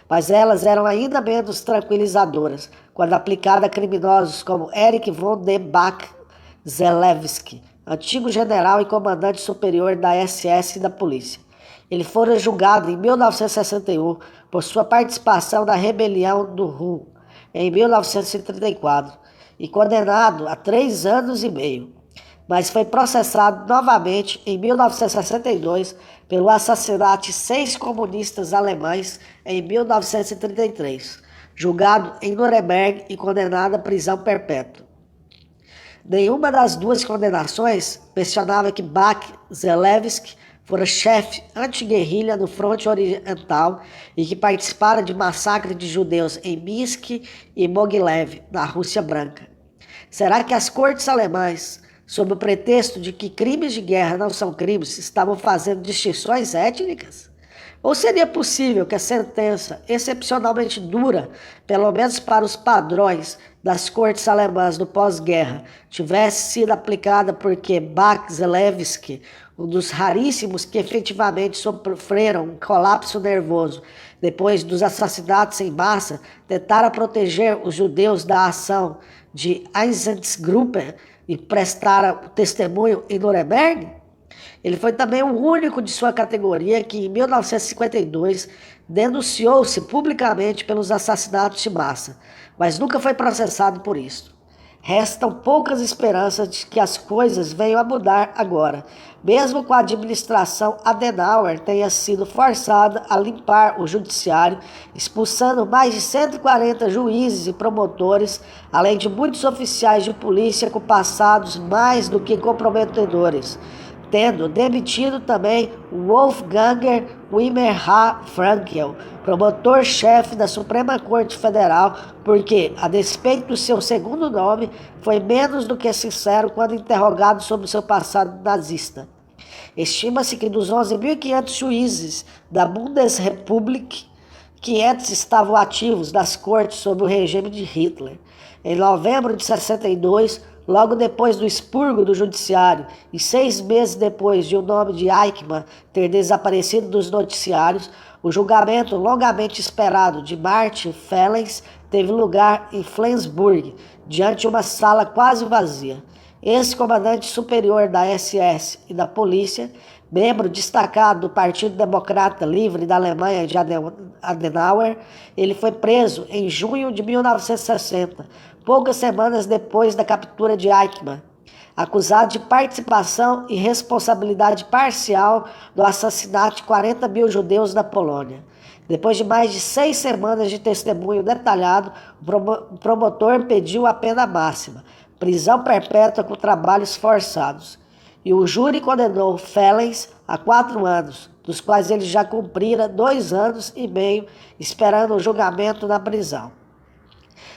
mas elas eram ainda menos tranquilizadoras quando aplicadas a criminosos como Erich von der Bach-Zelewski, antigo general e comandante superior da SS e da polícia. Ele fora julgado em 1961 por sua participação na rebelião do Ruhr, em 1934, e condenado a 3 anos e meio. Mas foi processado novamente em 1962 pelo assassinato de 6 comunistas alemães em 1933, julgado em Nuremberg e condenado à prisão perpétua. Nenhuma das 2 condenações mencionava que Bach-Zelewski fora chefe anti-guerrilha no fronte oriental e que participara de massacre de judeus em Minsk e Mogilev, na Rússia Branca. Será que as cortes alemãs, sob o pretexto de que crimes de guerra não são crimes, estavam fazendo distinções étnicas? Ou seria possível que a sentença, excepcionalmente dura, pelo menos para os padrões das cortes alemãs do pós-guerra, tivesse sido aplicada porque Bach-Zelewski, um dos raríssimos que efetivamente sofreram um colapso nervoso depois dos assassinatos em massa, tentara proteger os judeus da ação de Einsatzgruppen e prestara testemunho em Nuremberg? Ele foi também o único de sua categoria que, em 1952, denunciou-se publicamente pelos assassinatos de massa, mas nunca foi processado por isso. Restam poucas esperanças de que as coisas venham a mudar agora, mesmo com a administração Adenauer tenha sido forçada a limpar o judiciário, expulsando mais de 140 juízes e promotores, além de muitos oficiais de polícia com passados mais do que comprometedores, tendo demitido também Wolfganger Wimmerha Frankel, promotor-chefe da Suprema Corte Federal, porque, a despeito do seu segundo nome, foi menos do que sincero quando interrogado sobre seu passado nazista. Estima-se que dos 11.500 juízes da Bundesrepublik, 500 estavam ativos nas cortes sob o regime de Hitler. Em novembro de 62, logo depois do expurgo do judiciário e 6 meses depois de o nome de Eichmann ter desaparecido dos noticiários, o julgamento longamente esperado de Martin Fellens teve lugar em Flensburg, diante de uma sala quase vazia. Ex-comandante superior da SS e da polícia, membro destacado do Partido Democrata Livre da Alemanha de Adenauer, ele foi preso em junho de 1960, poucas semanas depois da captura de Eichmann, acusado de participação e responsabilidade parcial do assassinato de 40 mil judeus na Polônia. Depois de mais de 6 semanas de testemunho detalhado, o promotor pediu a pena máxima, prisão perpétua com trabalhos forçados. E o júri condenou Fellens a 4 anos, dos quais ele já cumprira 2 anos e meio, esperando o julgamento na prisão.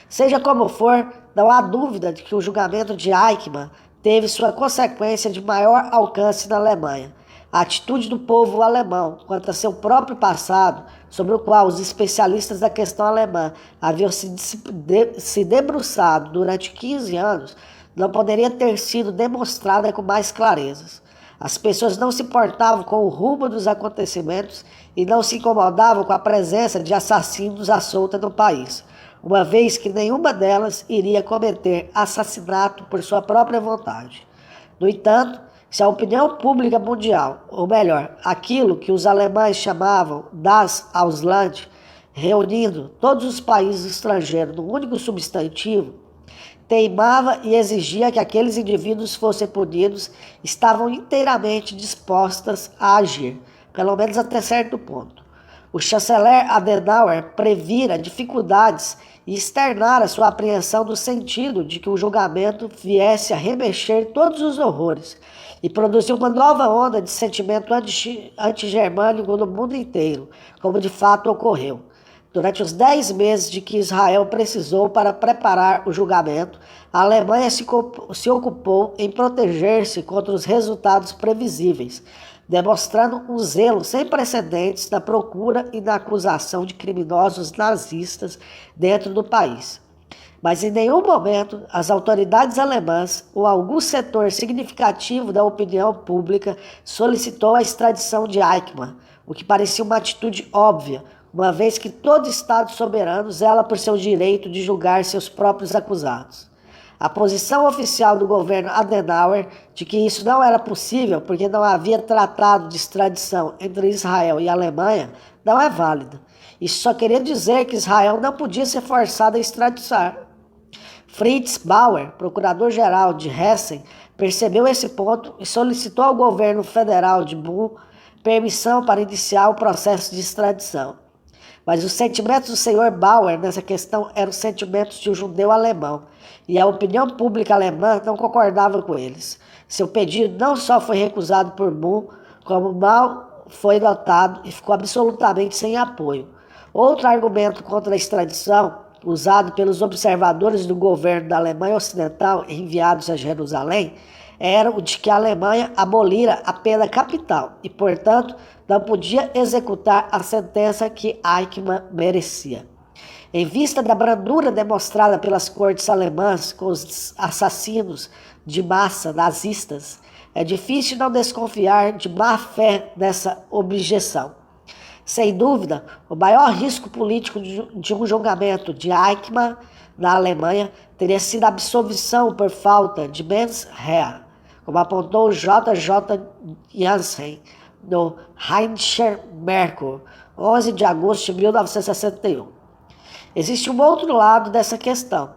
Seja como for, não há dúvida de que o julgamento de Eichmann teve sua consequência de maior alcance na Alemanha. A atitude do povo alemão quanto a seu próprio passado, sobre o qual os especialistas da questão alemã haviam se debruçado durante 15 anos, não poderia ter sido demonstrada com mais clareza. As pessoas não se importavam com o rumo dos acontecimentos e não se incomodavam com a presença de assassinos à solta no país, uma vez que nenhuma delas iria cometer assassinato por sua própria vontade. No entanto, se a opinião pública mundial, ou melhor, aquilo que os alemães chamavam das Ausland, reunindo todos os países estrangeiros num único substantivo, teimava e exigia que aqueles indivíduos fossem punidos, estavam inteiramente dispostas a agir, pelo menos até certo ponto. O chanceler Adenauer previra dificuldades e externara sua apreensão no sentido de que o julgamento viesse a remexer todos os horrores e produzir uma nova onda de sentimento antigermânico no mundo inteiro, como de fato ocorreu. Durante os 10 meses de que Israel precisou para preparar o julgamento, a Alemanha se ocupou em proteger-se contra os resultados previsíveis, demonstrando um zelo sem precedentes na procura e na acusação de criminosos nazistas dentro do país. Mas em nenhum momento as autoridades alemãs ou algum setor significativo da opinião pública solicitou a extradição de Eichmann, o que parecia uma atitude óbvia, uma vez que todo Estado soberano zela por seu direito de julgar seus próprios acusados. A posição oficial do governo Adenauer de que isso não era possível porque não havia tratado de extradição entre Israel e Alemanha não é válida. Isso só queria dizer que Israel não podia ser forçado a extraditar. Fritz Bauer, procurador-geral de Hessen, percebeu esse ponto e solicitou ao governo federal de Bonn permissão para iniciar o processo de extradição. Mas os sentimentos do senhor Bauer nessa questão eram os sentimentos de um judeu alemão, e a opinião pública alemã não concordava com eles. Seu pedido não só foi recusado por Bonn, como mal foi notado e ficou absolutamente sem apoio. Outro argumento contra a extradição, usado pelos observadores do governo da Alemanha Ocidental enviados a Jerusalém, era o de que a Alemanha abolira a pena capital e, portanto, não podia executar a sentença que Eichmann merecia. Em vista da brandura demonstrada pelas cortes alemãs com os assassinos de massa nazistas, é difícil não desconfiar de má fé nessa objeção. Sem dúvida, o maior risco político de um julgamento de Eichmann na Alemanha teria sido a absolvição por falta de mens rea, como apontou J. J. Janssen no Rheinischer Merkur, 11 de agosto de 1961. Existe um outro lado dessa questão.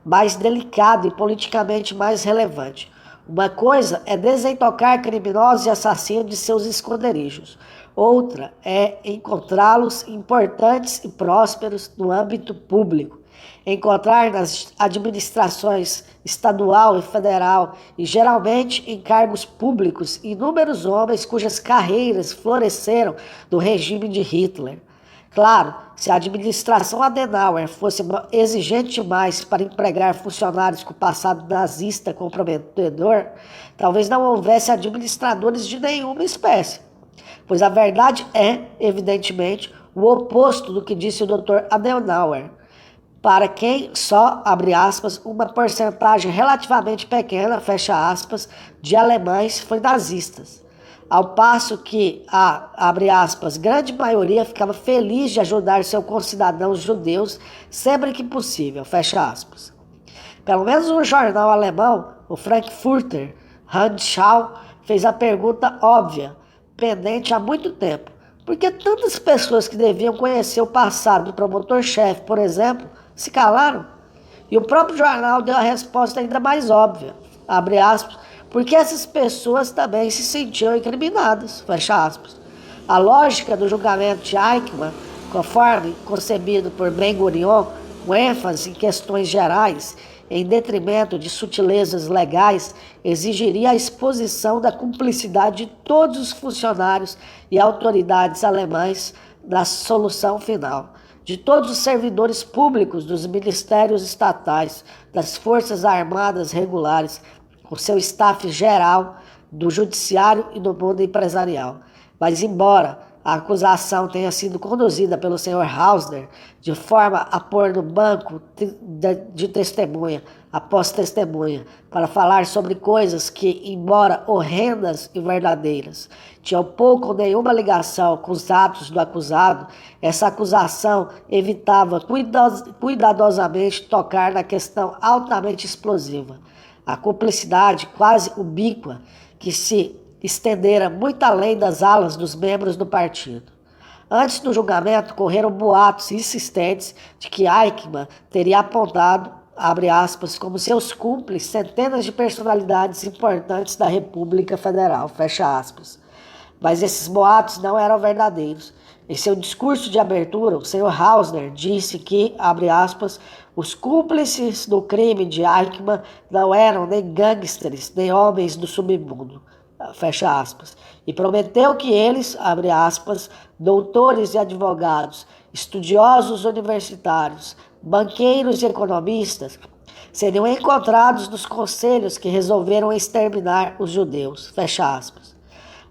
mais delicado e politicamente mais relevante. Uma coisa é desentocar criminosos e assassinos de seus esconderijos. Outra é encontrá-los importantes e prósperos no âmbito público. Encontrar nas administrações estadual e federal, e geralmente em cargos públicos, inúmeros homens cujas carreiras floresceram no regime de Hitler. Claro, se a administração Adenauer fosse exigente demais para empregar funcionários com passado nazista comprometedor, talvez não houvesse administradores de nenhuma espécie. Pois a verdade é, evidentemente, o oposto do que disse o Dr. Adenauer, para quem só, abre aspas, uma porcentagem relativamente pequena, fecha aspas, de alemães foi nazistas. Ao passo que a, abre aspas, grande maioria ficava feliz de ajudar seus concidadãos judeus sempre que possível, fecha aspas. Pelo menos um jornal alemão, o Frankfurter Rundschau, fez a pergunta óbvia, pendente há muito tempo. Por que tantas pessoas que deviam conhecer o passado do promotor-chefe, por exemplo, se calaram? E o próprio jornal deu a resposta ainda mais óbvia, abre aspas, porque essas pessoas também se sentiam incriminadas, fecha aspas. A lógica do julgamento de Eichmann, conforme concebido por Ben-Gurion, com ênfase em questões gerais, em detrimento de sutilezas legais, exigiria a exposição da cumplicidade de todos os funcionários e autoridades alemães na solução final, de todos os servidores públicos dos ministérios estatais, das forças armadas regulares, o seu staff geral, do judiciário e do mundo empresarial. Mas, embora a acusação tenha sido conduzida pelo Sr. Hausner de forma a pôr no banco de testemunha após testemunha, para falar sobre coisas que, embora horrendas e verdadeiras, tinham pouco ou nenhuma ligação com os atos do acusado, essa acusação evitava cuidadosamente tocar na questão altamente explosiva, a cumplicidade quase ubíqua que se estendera muito além das alas dos membros do partido. Antes do julgamento, correram boatos insistentes de que Eichmann teria apontado, abre aspas, como seus cúmplices centenas de personalidades importantes da República Federal, fecha aspas. Mas esses boatos não eram verdadeiros. Em seu discurso de abertura, o Sr. Hausner disse que, abre aspas, os cúmplices do crime de Eichmann não eram nem gangsters, nem homens do submundo, fecha aspas, e prometeu que eles, abre aspas, doutores e advogados, estudiosos universitários, banqueiros e economistas, seriam encontrados nos conselhos que resolveram exterminar os judeus, fecha aspas.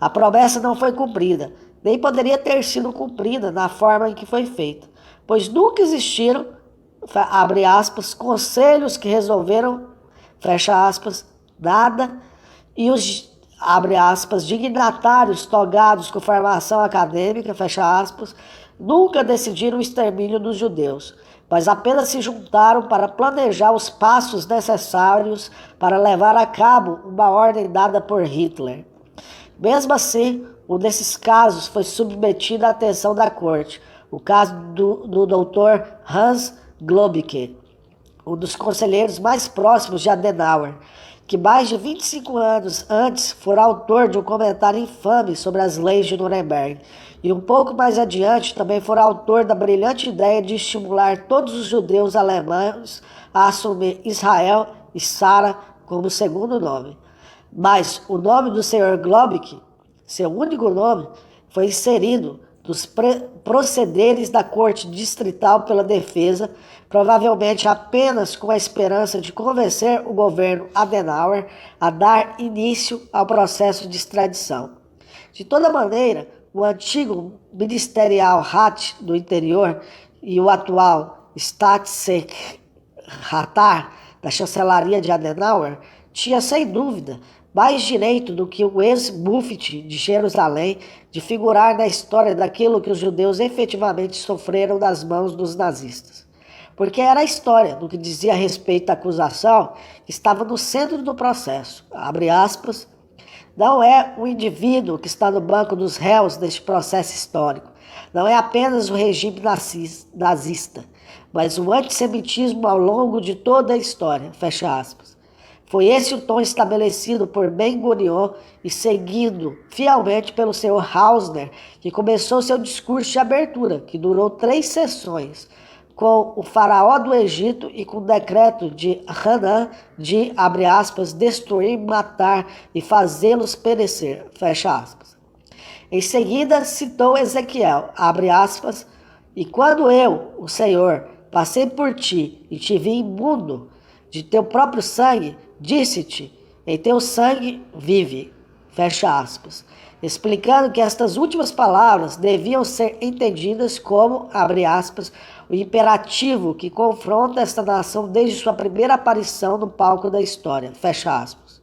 A promessa não foi cumprida, nem poderia ter sido cumprida na forma em que foi feita, pois nunca existiram, abre aspas, conselhos que resolveram, fecha aspas, nada, e os, abre aspas, dignatários togados com formação acadêmica, fecha aspas, nunca decidiram o extermínio dos judeus, mas apenas se juntaram para planejar os passos necessários para levar a cabo uma ordem dada por Hitler. Mesmo assim, um desses casos foi submetido à atenção da corte, o caso do Dr. Hans Globke, um dos conselheiros mais próximos de Adenauer, que mais de 25 anos antes fora autor de um comentário infame sobre as leis de Nuremberg, e um pouco mais adiante também fora autor da brilhante ideia de estimular todos os judeus alemães a assumir Israel e Sara como segundo nome. Mas o nome do Sr. Globke, seu único nome, foi inserido nos procederes da Corte Distrital pela Defesa, provavelmente apenas com a esperança de convencer o governo Adenauer a dar início ao processo de extradição. De toda maneira, o antigo Ministerialrat do Interior e o atual Staatssekretär da chancelaria de Adenauer tinha, sem dúvida, mais direito do que o ex-Mufti de Jerusalém de figurar na história daquilo que os judeus efetivamente sofreram das mãos dos nazistas. Porque era a história, no que dizia respeito à acusação, que estava no centro do processo. Abre aspas, não é o indivíduo que está no banco dos réus deste processo histórico, Não é apenas o regime nazista, mas o antissemitismo ao longo de toda a história, fecha aspas. Foi esse o tom estabelecido por Ben-Gurion e seguido fielmente pelo Sr. Hausner, que começou seu discurso de abertura, que durou 3 sessões, com o faraó do Egito e com o decreto de Hanan de, abre aspas, destruir, matar e fazê-los perecer, fecha aspas. Em seguida citou Ezequiel, abre aspas, e quando eu, o Senhor, passei por ti e te vi imundo de teu próprio sangue, disse-te, em teu sangue vive, fecha aspas, explicando que estas últimas palavras deviam ser entendidas como, abre aspas, o imperativo que confronta esta nação desde sua primeira aparição no palco da história, fecha aspas.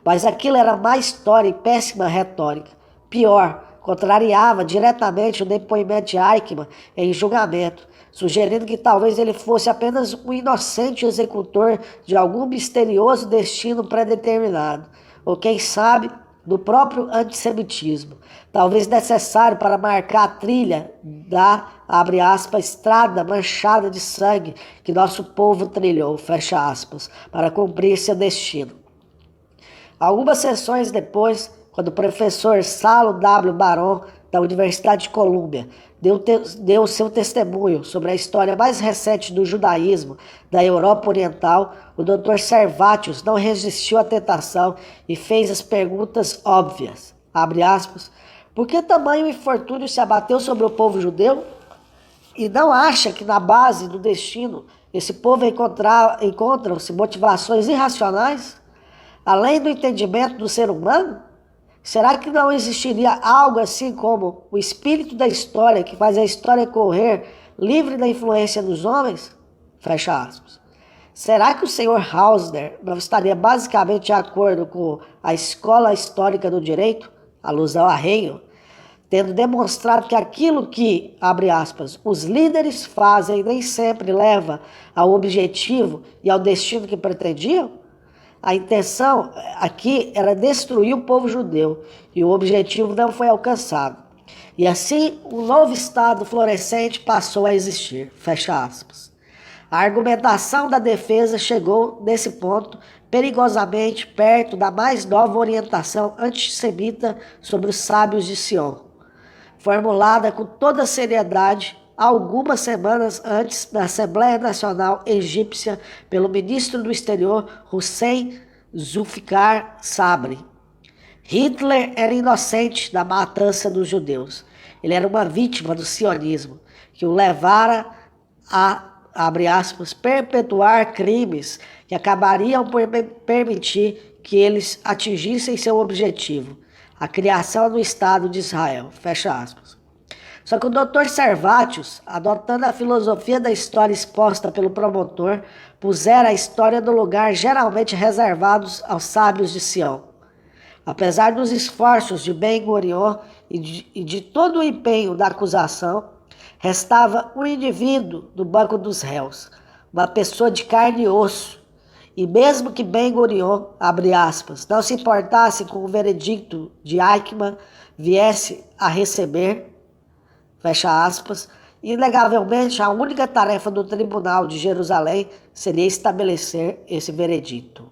Mas aquilo era má história e péssima retórica. Pior, contrariava diretamente o depoimento de Eichmann em julgamento, sugerindo que talvez ele fosse apenas um inocente executor de algum misterioso destino predeterminado, ou quem sabe, do próprio antissemitismo, talvez necessário para marcar a trilha da, abre aspas, estrada manchada de sangue que nosso povo trilhou, fecha aspas, para cumprir seu destino. Algumas sessões depois, quando o professor Salo W. Baron, da Universidade de Colômbia, deu seu testemunho sobre a história mais recente do judaísmo da Europa Oriental, o Dr. Servatius não resistiu à tentação e fez as perguntas óbvias, abre aspas, por que tamanho infortúnio se abateu sobre o povo judeu? E não acha que na base do destino esse povo encontram-se motivações irracionais? Além do entendimento do ser humano? Será que não existiria algo assim como o espírito da história que faz a história correr livre da influência dos homens? Fecha aspas. Será que o Sr. Hausner não estaria basicamente de acordo com a escola histórica do direito, alusão a Hegel, tendo demonstrado que aquilo que, abre aspas, os líderes fazem nem sempre leva ao objetivo e ao destino que pretendiam? A intenção aqui era destruir o povo judeu e o objetivo não foi alcançado. E assim, um novo Estado florescente passou a existir. Fecha aspas. A argumentação da defesa chegou, nesse ponto, perigosamente perto da mais nova orientação antissemita sobre os sábios de Sião, formulada com toda seriedade algumas semanas antes na Assembleia Nacional Egípcia pelo ministro do Exterior Hussein Zulfikar Sabri. Hitler era inocente da matança dos judeus. Ele era uma vítima do sionismo, que o levara a, abre aspas, perpetuar crimes que acabariam por permitir que eles atingissem seu objetivo, a criação do Estado de Israel, fecha aspas. Só que o Dr. Servatius, adotando a filosofia da história exposta pelo promotor, pusera a história no lugar geralmente reservados aos sábios de Sião. Apesar dos esforços de Ben-Gurion e de todo o empenho da acusação, restava um indivíduo no banco dos réus, uma pessoa de carne e osso, e mesmo que Ben-Gurion, abre aspas, não se importasse com o veredicto de Eichmann, viesse a receber, fecha aspas, inegavelmente a única tarefa do Tribunal de Jerusalém seria estabelecer esse veredicto.